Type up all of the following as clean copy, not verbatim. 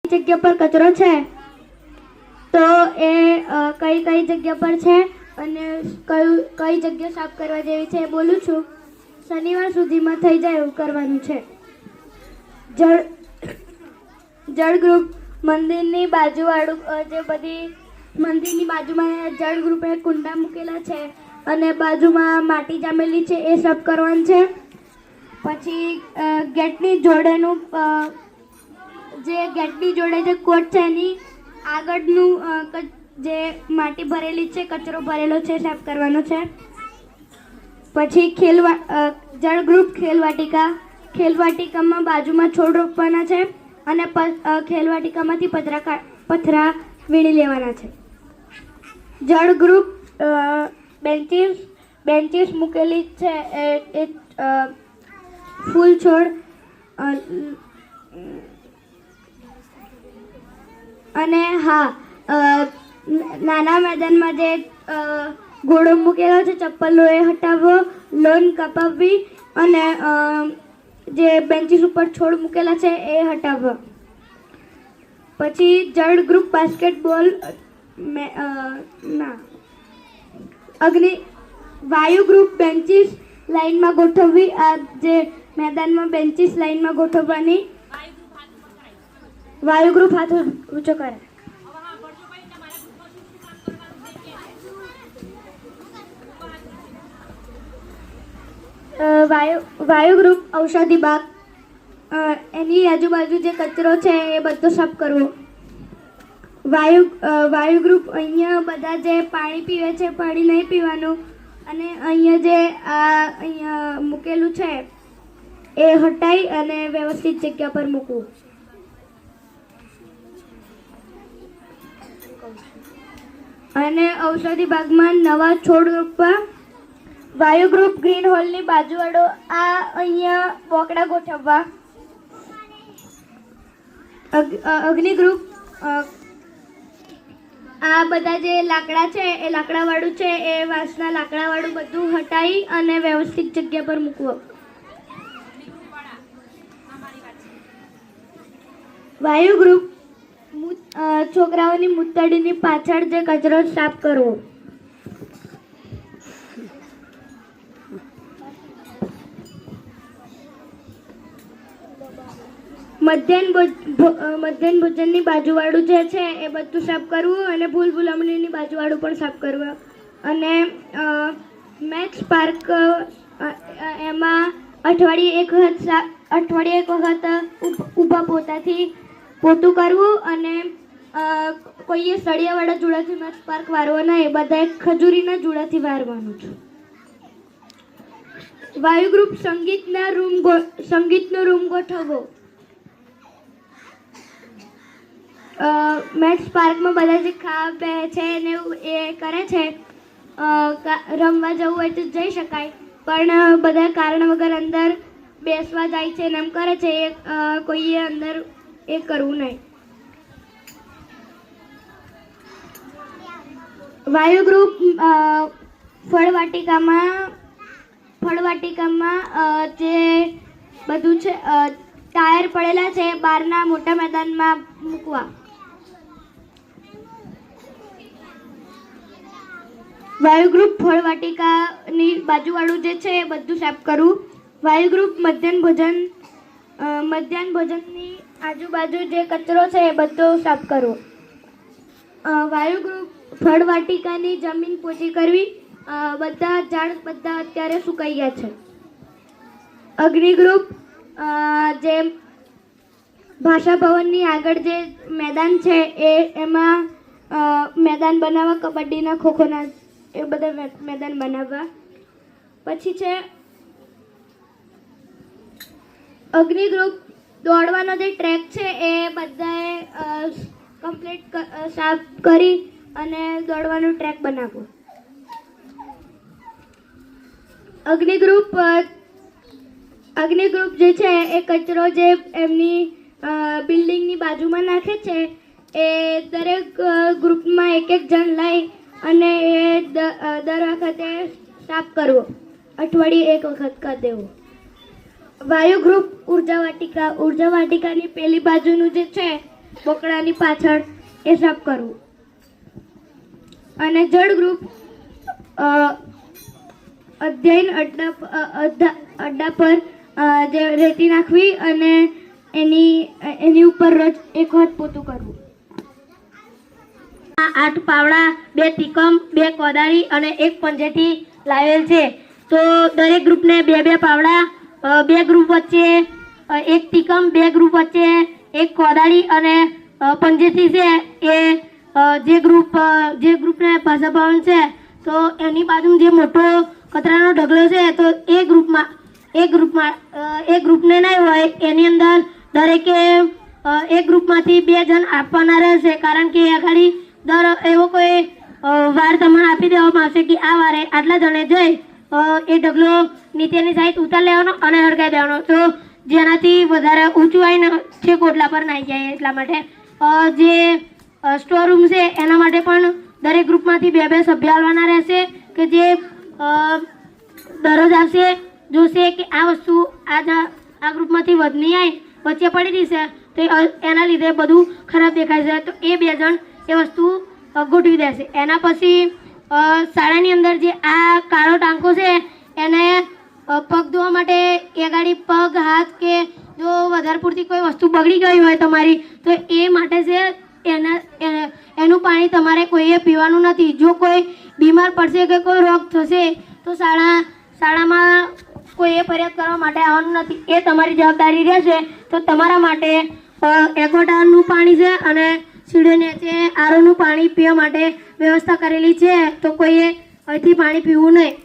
જગ્યા પર કચરો છે તો એ કઈ કઈ જગ્યા પર છે અને કઈ જગ્યા સાફ કરવા જેવી છે બોલું છું. શનિવાર સુધીમાં થઈ જાય એવું કરવાનું છે. જળ ગ્રુપ મંદિરની બાજુવાળું જે બધી મંદિરની બાજુમાં જળ ગ્રુપે કુંડા મૂકેલા છે અને બાજુમાં માટી જામેલી છે એ સાફ કરવાનું છે. પછી ગેટની જોડેનું જે ગેટની જોડે જે કોટ છે એની આગળનું જે માટી ભરેલી છે કચરો ભરેલો છે સાફ કરવાનો છે. પછી જળ ગ્રુપ ખેલવાટિકામાં બાજુમાં છોડ રોપવાના છે અને ખેલવાટિકામાંથી પથરા વીણી લેવાના છે. જળ ગ્રુપ બેન્ચીસ મૂકેલી છે એ ફૂલ છોડ અને નાના મેદાનમાં જે ઘોડો મૂકેલો છે ચપ્પલો એ હટાવવો, લોન કપાવવી અને જે બેન્ચીસ ઉપર છોડ મૂકેલા છે એ હટાવવા. પછી જળ ગ્રુપ બાસ્કેટબોલ વાયુ ગ્રુપ બેન્ચીસ લાઈનમાં ગોઠવવી. આ જે મેદાનમાં બેન્ચીસ લાઈનમાં ગોઠવવાની. વાયુ ગ્રુપ હાથ ઊંચો કરે. વાયુ ગ્રુપ ઔષધિ બાગ એની આજુબાજુ જે કચરો છે એ બધો સાફ કરવો. વાયુ ગ્રુપ અહીંયા બધા જે પાણી પીવે છે પાણી નહીં પીવાનું અને અહીંયા જે અહીંયા મૂકેલું છે એ હટાઈ અને વ્યવસ્થિત જગ્યા પર મૂકવું. અને ઔષધિ બાગમાં નવા છોડ રોપવા. વાયુ ગ્રુપ ગ્રીન હોલની બાજુવાળો અહીંયા બોકડા ગોઠવવા. અગ્નિ ગ્રુપ આ બધા જે લાકડા છે એ લાકડાવાળું છે એ વાંસના લાકડાવાળું બધું હટાવી અને વ્યવસ્થિત જગ્યા પર મૂકવો. વાયુ ગ્રુપ છોકરાઓની મૂતડીની પાછળ જે કચરો સાફ કરવો. મધ્યાહન ભોજનની બાજુવાળું જે છે એ બધું સાફ કરવું અને ભૂલભુલામણીની બાજુવાળું પણ સાફ કરવું. અને મેક્સ પાર્ક એમાં અઠવાડિયે એક વખત ઊભા પોતાથી પોતું કરવું અને કોઈએ સળિયાવાળા જુડાથી મેક્સ પાર્ક વારવો નહીં, બધાએ ખજૂરીના જુડાથી વારવાનું છે. વાયુ ગ્રુપ સંગીતનો રૂમ ગોઠવવો. મેક્સ પાર્કમાં બધા જે ખાવા પે છે ને એ કરે છે, રમવા જવું હોય તો જઈ શકાય પણ બધા કારણ વગર અંદર બેસવા જાય છે ને એમ કરે છે એ કોઈએ અંદર એ કરવું નહીં. વાયુ ગ્રુપ ફળવાટિકામાં જે બધું છે ટાયર પડેલા છે બહારના મોટા મેદાનમાં મૂકવા. વાયુ ગ્રુપ ફળવાટિકાની બાજુવાળું જે છે એ બધું સાફ કરવું. વાયુ ગ્રુપ મધ્યાહન ભોજનની આજુબાજુ જે કચરો છે એ બધો સાફ કરવો. વાયુ ગ્રુપ ફળવાટિકાની જમીન પોચી કરવી. બધા ઝાડ અત્યારે સુકાઈ ગયા છે. અગ્નિ ગ્રુપ જે ભાષા ભવનની આગળ જે મેદાન છે એમાં મેદાન બનાવવા, કબડ્ડીના, ખોખોના એ બધા મેદાન બનાવવા. પછી છે અગ્નિ ગ્રુપ દોડવાનો જે ટ્રેક છે એ બધાએ કમ્પ્લીટ સાફ કરી અને દોડવાનો ટ્રેક બનાવવો. અગ્નિ ગ્રુપ જે છે એ કચરો જે એમની બિલ્ડિંગની બાજુમાં નાખે છે એ દરેક ગ્રુપમાં એક જણ લઈ અને એ દર વખતે સાફ કરવો. અઠવાડિયે એક વખત કરી દેવો. વાયુ ગ્રુપ ઉર્જા વાટિકાની પેલી બાજુનું જે છે બોકડાની પાછળ એ સબ કરવું. અને જળ ગ્રુપ અધ્યયન અડ્ડા પર જે રેતી નાખવી અને એની ઉપર રોજ એક વખત પોતું કરવું. 8 પાવડા, 2 તીકમ, 2 કોદાળી અને 1 પંજેટી લાવેલ છે. તો દરેક ગ્રુપને 2 પાવડા, 2 ગ્રુપ વચ્ચે 1 તીકમ, 2 ગ્રુપ વચ્ચે 1 કોદાળી અને પંજેટી છે એ જે ગ્રુપને ભાષા ભવન છે તો એની બાજુમાં જે મોટો કચરાનો ઢગલો છે તો એ ગ્રુપને નહીં હોય એની અંદર દરેકે એક ગ્રુપમાંથી 2 જણ આપવાના રહેશે. કારણ કે આગળ એવો કોઈ વાર તમને આપી દેવામાં આવશે કે આ વારે આટલા જણે જઈ એ ઢગલો નીચેની સાઈડ ઉતાર લેવાનો અને હળગાવી દેવાનો. તો જેનાથી વધારે ઊંચું આવીને છે કોટલા પર નાહી જાય. એટલા માટે જે સ્ટોર રૂમ છે એના માટે પણ દરેક ગ્રુપમાંથી 2 સભ્ય આવવાના રહેશે કે જે દરરોજ આવશે, જોશે કે આ વસ્તુ આ ગ્રુપમાંથી વધની આવી વચ્ચે પડી જશે તો એના લીધે બધું ખરાબ દેખાય છે. તો એ 2 જણ એ વસ્તુ ગોઠવી દેશે. એના પછી શાળાની અંદર જે આ કાળો ટાંકો છે એને પગ ધોવા માટે એ ગાડી પગ હાથ કે જો વધારે પૂરતી કોઈ વસ્તુ બગડી ગઈ હોય તમારી તો એ માટે છે એનું પાણી તમારે કોઈએ પીવાનું નથી. જો કોઈ બીમાર પડશે કે કોઈ રોગ થશે તો શાળામાં કોઈએ ફરિયાદ કરવા માટે આવવાનું નથી. એ તમારી જવાબદારી રહેશે. તો તમારા માટે એકોટાનું પાણી છે અને સીડીને છે આરોનું પાણી પીવા માટે વ્યવસ્થા કરેલી છે. તો કોઈએ અહીંથી પાણી પીવું નહીં.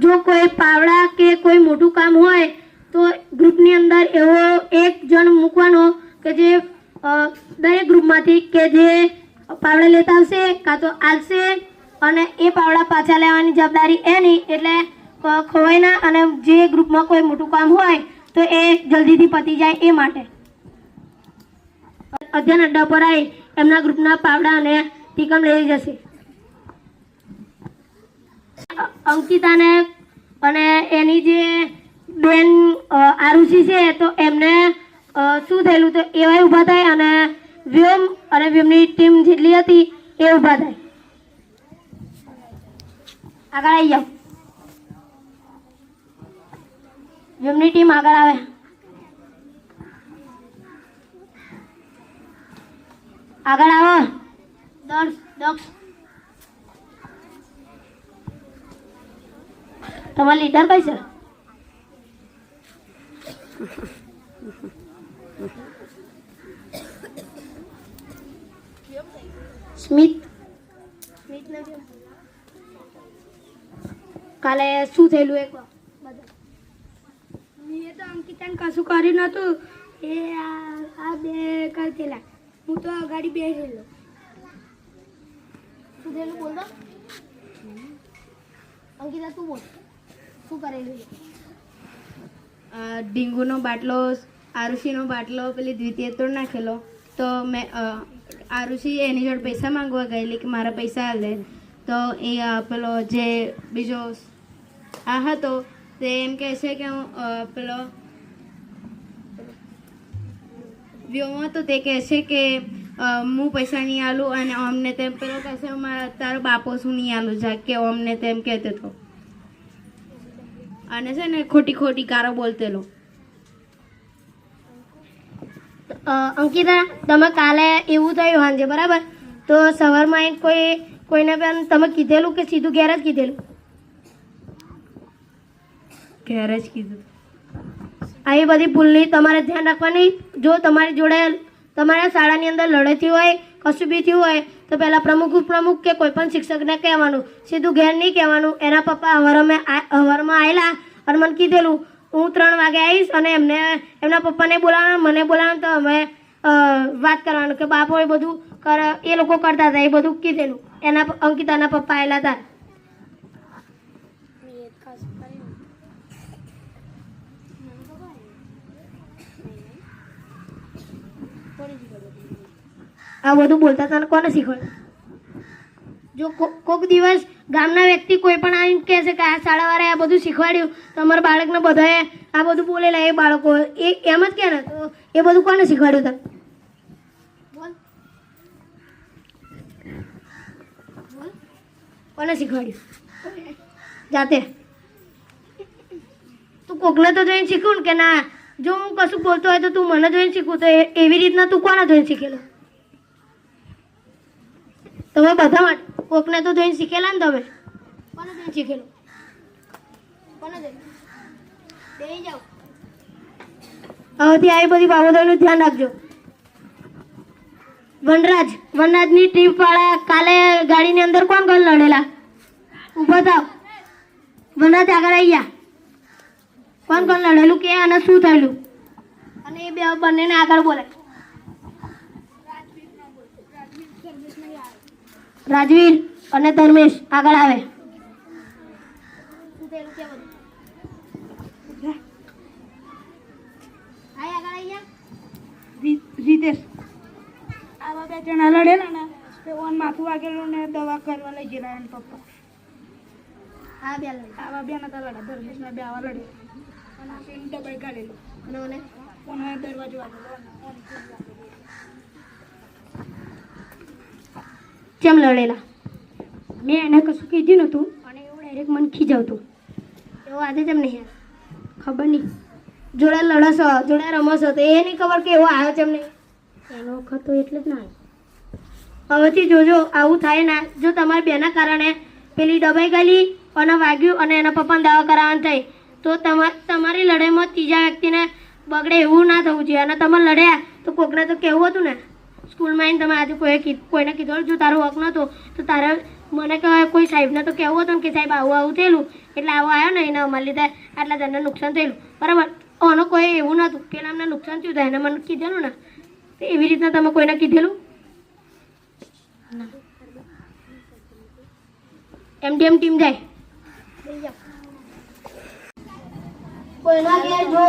જો કોઈ પાવડા કે કોઈ મોટું કામ હોય તો ગ્રુપની અંદર એવો 1 જણ મૂકવાનો કે જે દરેક ગ્રુપમાંથી કે જે પાવડા લેતા આવશે કાં તો આવશે અને એ પાવડા પાછા લેવાની જવાબદારી એની. એટલે ખોવાય ના અને જે ગ્રુપમાં કોઈ મોટું કામ હોય તો એ જલ્દીથી પતી જાય એ માટે અધ્યયન અડ્ડા પર આવી એમના ગ્રુપના પાવડા અને ટીકમ લઈ જશે. અંકિતાને અને એની જે બેન આરુષિ છે તો એમને શું થયેલું તો એવાય ઊભા થાય અને વ્યોમની ટીમ જેટલી હતી એ ઊભા થાય. આગળ આવી જાઓ. વ્યોમની ટીમ આગળ આવે. આગળ આવો. દક્ષ તમારા લીડર કઈ છે? સ્મિત. કાલે શું થયેલું એક મેં તો અંકિતાને કશું કર્યું નતું. એ આ 2 કરતેલા હું તો ગાડી બેસેલો. શું થયેલું બોલ દો અંકિતા, તું બોલ શું કરેલું? ડીંગુનો બાટલો, આરુષિનો બાટલો પેલી દ્વિતીય તોડ નાખેલો. તો મેં આરુષિ એની જોડે પૈસા માંગવા ગયેલી કે મારા પૈસા હાલે. તો એ પેલો જે બીજો આ હતો તે એમ કહે છે કે હું પેલો વ્યોમ હતો તે કહે છે કે હું પૈસા નહીં આલું અને અમને તેમ પેલો કહે છે તારો બાપો શું નહીં આલું જા કે અમને તેમ કહેતો હતો અને છે ને ખોટી કારો બોલતેલો. અંકિતા, તમે કાલે એવું થયું સાંજે બરાબર? તો સવારમાં કોઈને પણ તમે કીધેલું કે સીધું ઘેર જ કીધેલું? ઘેર જ કીધું. આવી બધી ભૂલની તમારે ધ્યાન રાખવાની. જો તમારી જોડે તમારા શાળાની અંદર લડાઈ થયું હોય, કશું બી થયું હોય તો પહેલાં પ્રમુખ કે કોઈ પણ શિક્ષકને કહેવાનું. સીધું ઘેર નહીં કહેવાનું. એના પપ્પા હવારમાં આવેલા અને મને કીધેલું હું 3 વાગે આવીશ અને એમના પપ્પાને બોલાવવાનું, મને બોલાવવાનું. તો અમે વાત કરવાનું કે બાપો એ બધું એ લોકો કરતા હતા એ બધું કીધેલું. એના અંકિતાના પપ્પા આવેલા હતા. આ બધું બોલતા તને કોને શીખવાડ્યું? જો કોઈક દિવસ ગામના વ્યક્તિ કોઈ પણ આવીને કહે છે કે આ શાળાવાળાએ આ બધું શીખવાડ્યું, તમારા બાળકને બધાએ આ બધું બોલેલા, એ બાળકો એમ જ કહે ને તો એ બધું કોને શીખવાડ્યું તને? કોને શીખવાડ્યું? જાતે? તું કોકને તો જોઈને શીખવું ને કે ના, જો હું કશું બોલતો હોય તો તું મને જોઈને શીખવું, તો એવી રીતના તું કોને જોઈને શીખેલો? તમે બધા માટે કોકને તો જોઈને શીખેલા ને તમે? કોને જોઈને શીખેલો? કોને જોઈને? બેસી જાઓ. હવેથી આવી બધી બાબતોનું ધ્યાન રાખજો. વનરાજની ટ્રીપ વાળા કાલે ગાડીની અંદર કોણ કોણ લડેલા? ઊભા થાવ. વનરાજ આગળ આવી ગયા. કોણ કોણ લડેલું કે અને શું થયેલું? અને એ બે બંનેને આગળ બોલે. રાજવીર અને ધર્મેશ આગળ આવે. શું થયેલું કે બધું? રીતેશ આવા બે જણા લડેલા ને તે ઓન માથું વાગેલું ને દવા કરવા લઈ ગયેલા એના પપ્પા. હા બે લડે. આવા બે નતા લડ્યા, ધર્મેશ ને બે આવા લડે અને આખી દબાઈ કાઢેલું અને કોને દરવાજો વાગેલો. કેમ લડેલા? મેં એને કશું કીધું નહોતું અને એવું ડાયરેક્ટ મને ખીજાવતું. એવો આજે કેમ નહીં? ખબર નહીં. જોડે લડશો, જોડે રમશો તો એ નહીં ખબર કે એવો આવ્યો છે એમ નહીં. એનો વખત તો એટલે જ ના આવ્યો. હવેથી જોજો આવું થાય ના. જો તમારા બેના કારણે પેલી દબાઈ ગયેલી અને વાગ્યું અને એના પપ્પાને દવા કરાવવાનું થઈ તો તમારી લડાઈમાં ત્રીજા વ્યક્તિને બગડે એવું ના થવું જોઈએ. અને તમે લડ્યા તો કોકને તો કહેવું હતું ને. સ્કૂલમાં આવીને તમે આજે કોઈને કીધું જો તારો હક નહોતો તો તારે મને કોઈ સાહેબને તો કહેવું હતું ને કે સાહેબ આવું આવું થયેલું એટલે આવો આવ્યો ને એને અમારી લીધે આટલા જણને નુકસાન થયેલું. બરાબર? આનો કોઈ એવું નહોતું પેલા અમને નુકસાન થયું હતું એને મને કીધેલું ને. તો એવી રીતના તમે કોઈને કીધેલું? એમ ટીમ જાય. કોઈના ઘેર જો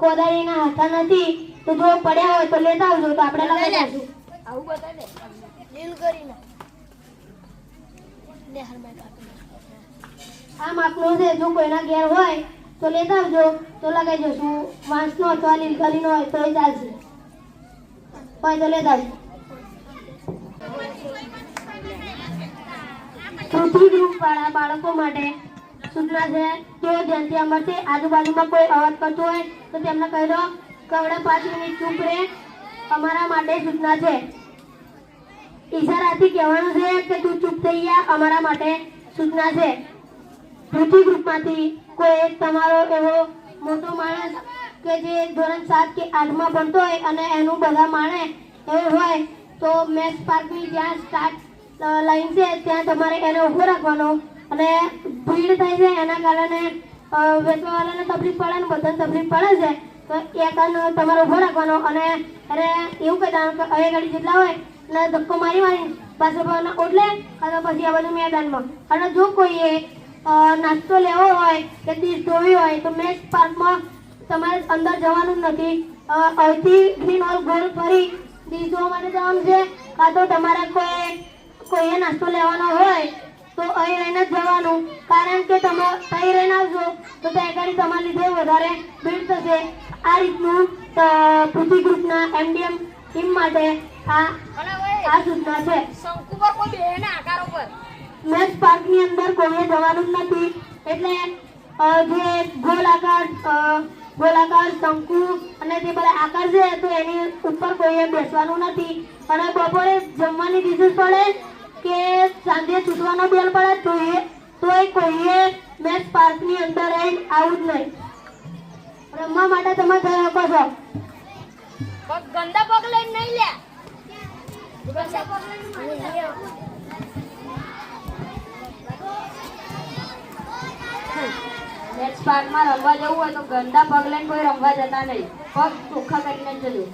કોદાળીના હાથા નથી તો જો પડ્યા હોય તો લેતા આવજો તો આપણે લગાવી દઈશું. આવું બતાવી દે લીલ કરીને આ માપનો છે. જો કોઈના ઘેર હોય તો લેતા આવજો તો લગાવી દઈશું. વાંસનો અથવા લીલ કરીને હોય તો એ ચાલશે. હોય તો લેતા આવજો. પૃથ્વી ગ્રુપ વાળા બાળકો માટે સૂચના છે. તેઓ ધ્યાનથી સાંભળશે. આજુબાજુમાં કોઈ અવાજ કરતો હોય તો તેમને કહી દો કે હવે 5 મિનિટ ચૂપ રહે. અમારા માટે સૂચના છે. ઈશારાથી કહેવાનું છે કે તું ચૂપ થઈ જા. અમારા માટે સૂચના છે. પૃથ્વી ગ્રુપમાંથી કોઈ એક તમારો એવો મોટો માણસ કે જે ધોરણ 7 કે 8માં ભણતો હોય અને એનું બધા માણે એવું હોય તો મેક્સ પાર્કની જ્યાં સ્ટાર્ટ લાઈન છે ત્યાં તમારે એને ઊભો રાખવાનો. અને ભીડ થાય છે એના કારણે વેચવાવાળાને તકલીફ પડે ને બધાને તકલીફ પડે છે તો એ કારણે તમારે ઊભો રાખવાનો. અને અરે એવું કહી દેવાનું કે હવે ગાડી જેટલા હોય એટલે ધક્કો મારી પાછળ ઓટલે અને પછી આ બધું મેદાનમાં. અને જો કોઈએ નાસ્તો લેવો હોય કે ડીશ ધોવી હોય તો મેક્સ પાર્કમાં તમારે અંદર જવાનું જ નથી. અહીંથી ગ્રીન હોલ ગોળ ફરી ડીશ ધોવા માટે જવાનું છે. કાં તો તમારે કોઈએ નાસ્તો લેવાનો હોય તો અહીં રહીને જ જવાનું. કારણ કે તમે અહીં રહીને આવશો તો ત્યાં આગળ તમારા લીધે વધારે ભીડ થશે. આ રીતનું પૃથ્વી ગ્રુપના MDM ટીમ માટે આ સૂચના છે. મેક્સ પાર્કની અંદર કોઈએ જવાનું જ નથી. એટલે જે ગોળાકાર શંકુ અને તે બધા આકાર છે તો એની ઉપર કોઈએ બેસવાનું નથી. અને બપોરે જમવાની ડિશિસ પડે કે સાંજે છૂટવાનો બેલ પડે તોય કોઈએ મેક્સ પાર્કની અંદર આવું જ નહીં. રમવા માટે તમે થઈ શકો છો. ગંદા પગ લઈને નહીં લે. મેક્સ પાર્કમાં રમવા જવું હોય તો ગંદા પગ લઈને કોઈ રમવા જતા નહીં. પગ ચોખ્ખા કરીને જજો.